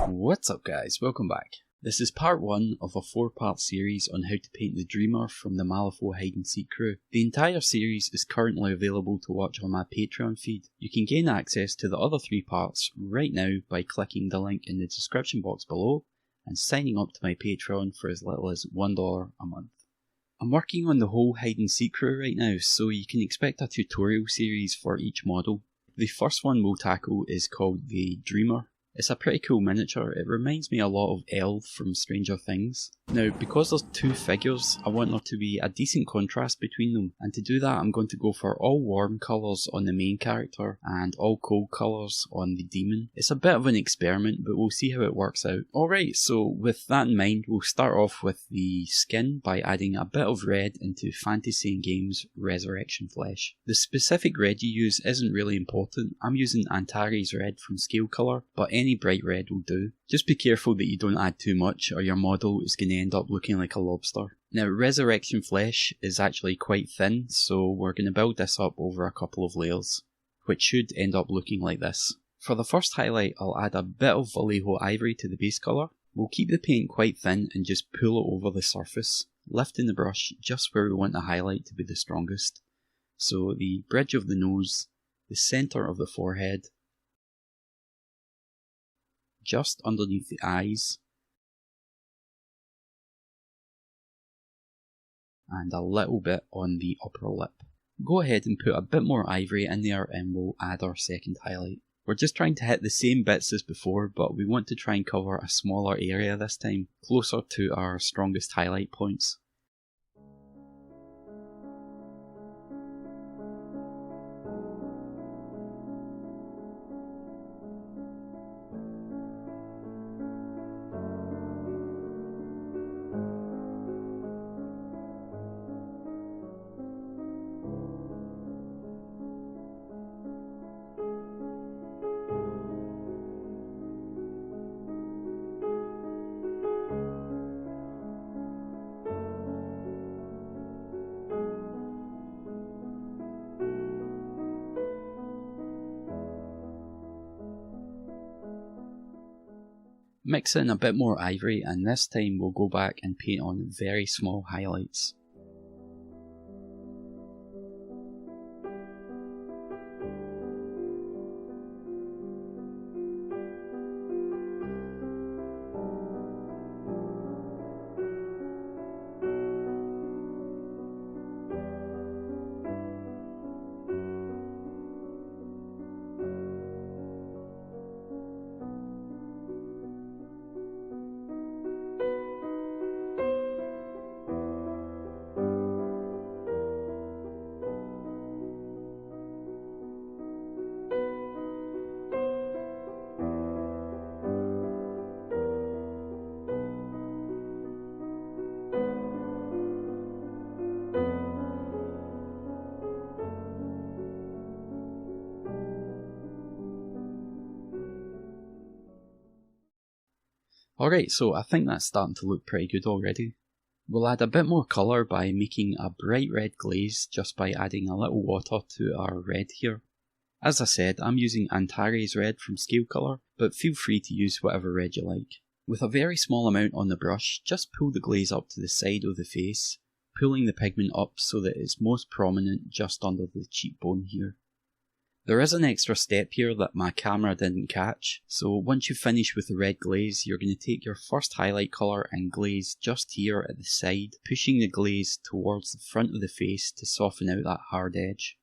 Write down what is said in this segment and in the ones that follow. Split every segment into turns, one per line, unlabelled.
What's up guys, welcome back. This is part 1 of a 4-part series on how to paint the Dreamer from the Malifaux Hide and Seek crew. The entire series is currently available to watch on my Patreon feed. You can gain access to the other 3 parts right now by clicking the link in the description box below and signing up to my Patreon for as little as $1 a month. I'm working on the whole hide and seek crew right now, so you can expect a tutorial series for each model. The first one we'll tackle is called the Dreamer. It's a pretty cool miniature. It reminds me a lot of Elle from Stranger Things. Now, because there's 2 figures, I want there to be a decent contrast between them, and to do that I'm going to go for all warm colours on the main character and all cold colours on the demon. It's a bit of an experiment, but we'll see how it works out. Alright, so with that in mind, we'll start off with the skin by adding a bit of red into Fantasy and Games Resurrection Flesh. The specific red you use isn't really important. I'm using Antares Red from Scale Colour, but any bright red will do. Just be careful that you don't add too much or your model is going to end up looking like a lobster. Now, Resurrection Flesh is actually quite thin, so we're going to build this up over a couple of layers, which should end up looking like this. For the first highlight, I'll add a bit of Malifaux Ivory to the base colour. We'll keep the paint quite thin and just pull it over the surface, lifting the brush just where we want the highlight to be the strongest. So the bridge of the nose, the centre of the forehead, just underneath the eyes, and a little bit on the upper lip. Go ahead and put a bit more ivory in there and we'll add our second highlight. We're just trying to hit the same bits as before, but we want to try and cover a smaller area this time, closer to our strongest highlight points. Mix in a bit more ivory, and this time we'll go back and paint on very small highlights. Alright, so I think that's starting to look pretty good already. We'll add a bit more colour by making a bright red glaze just by adding a little water to our red here. As I said, I'm using Antares Red from Scale Colour, but feel free to use whatever red you like. With a very small amount on the brush, just pull the glaze up to the side of the face, pulling the pigment up so that it's most prominent just under the cheekbone here. There is an extra step here that my camera didn't catch, so once you finish with the red glaze, you're going to take your first highlight colour and glaze just here at the side, pushing the glaze towards the front of the face to soften out that hard edge.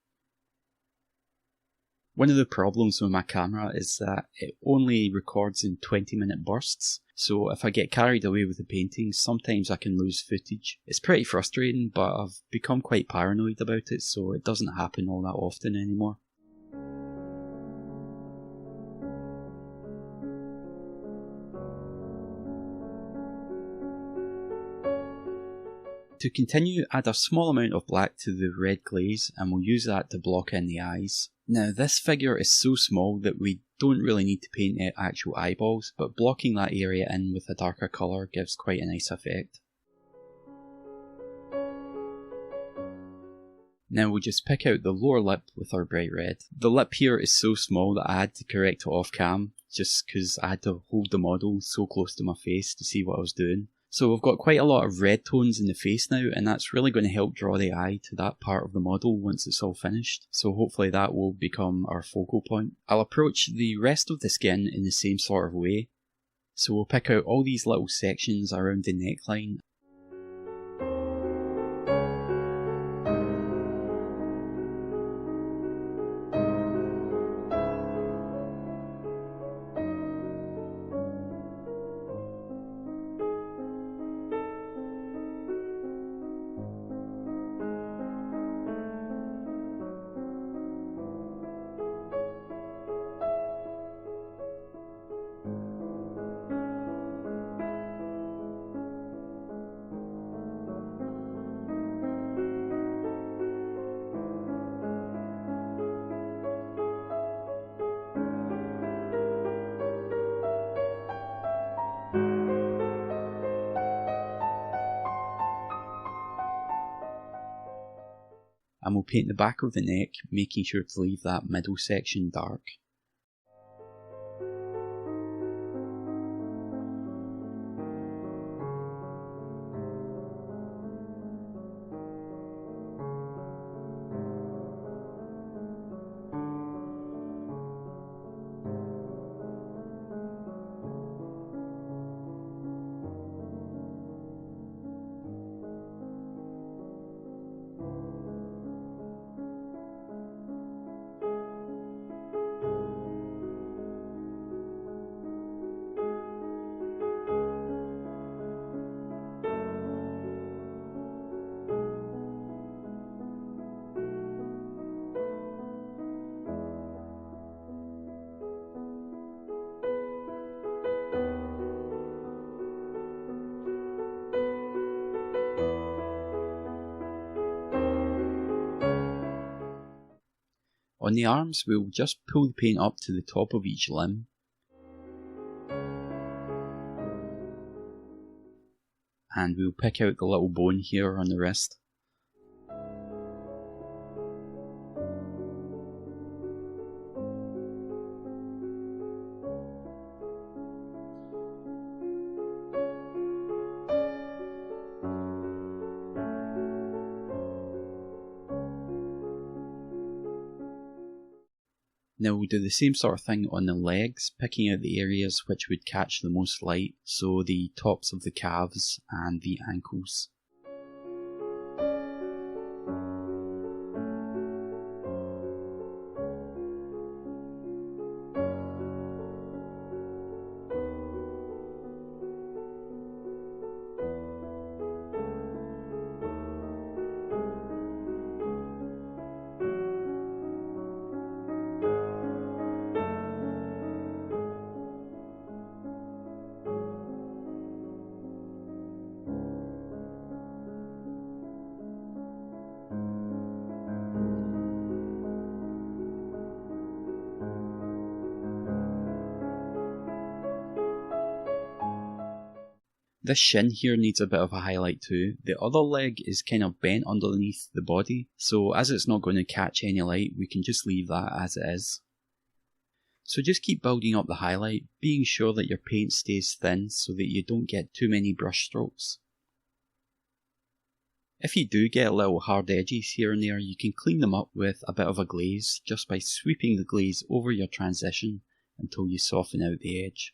One of the problems with my camera is that it only records in 20-minute bursts, so if I get carried away with the painting, sometimes I can lose footage. It's pretty frustrating, but I've become quite paranoid about it, so it doesn't happen all that often anymore. To continue, add a small amount of black to the red glaze and we'll use that to block in the eyes. Now this figure is so small that we don't really need to paint actual eyeballs, but blocking that area in with a darker colour gives quite a nice effect. Now we'll just pick out the lower lip with our bright red. The lip here is so small that I had to correct it off cam, just because I had to hold the model so close to my face to see what I was doing. So we've got quite a lot of red tones in the face now, and that's really going to help draw the eye to that part of the model once it's all finished. So hopefully that will become our focal point. I'll approach the rest of the skin in the same sort of way. So we'll pick out all these little sections around the neckline. And we'll paint the back of the neck, making sure to leave that middle section dark. On the arms, we'll just pull the paint up to the top of each limb. And we'll pick out the little bone here on the wrist. Now we'll do the same sort of thing on the legs, picking out the areas which would catch the most light, so the tops of the calves and the ankles. This shin here needs a bit of a highlight too. The other leg is kind of bent underneath the body, so as it's not going to catch any light, we can just leave that as it is. So just keep building up the highlight, being sure that your paint stays thin so that you don't get too many brush strokes. If you do get little hard edges here and there, you can clean them up with a bit of a glaze just by sweeping the glaze over your transition until you soften out the edge.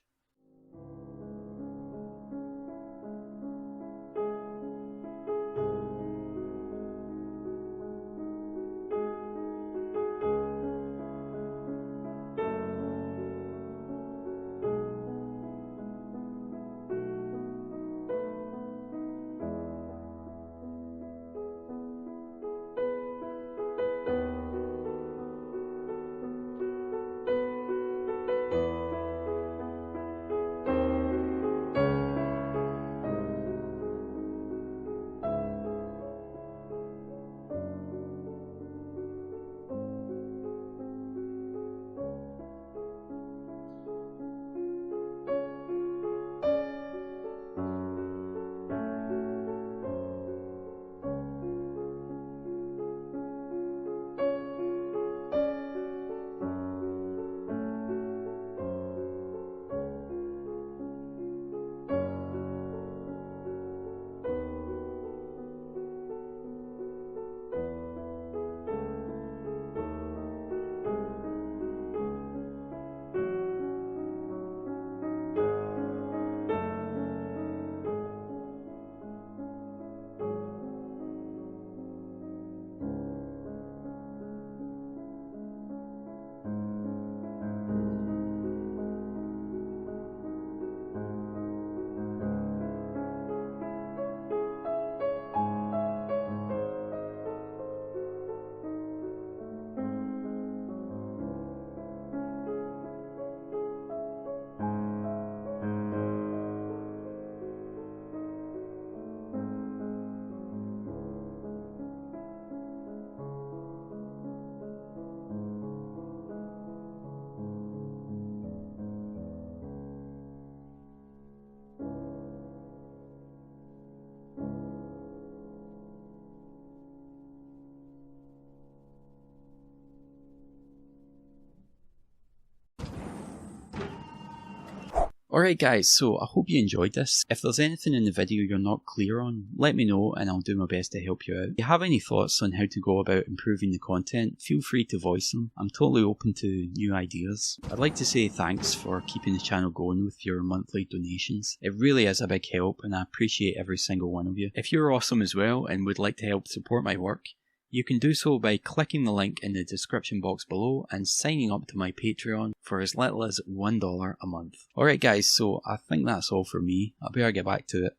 Alright guys, so I hope you enjoyed this. If there's anything in the video you're not clear on, let me know and I'll do my best to help you out. If you have any thoughts on how to go about improving the content, feel free to voice them. I'm totally open to new ideas. I'd like to say thanks for keeping the channel going with your monthly donations. It really is a big help and I appreciate every single one of you. If you're awesome as well and would like to help support my work, you can do so by clicking the link in the description box below and signing up to my Patreon for as little as $1 a month. Alright guys, so I think that's all for me. I better get back to it.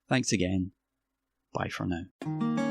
Thanks again. Bye for now.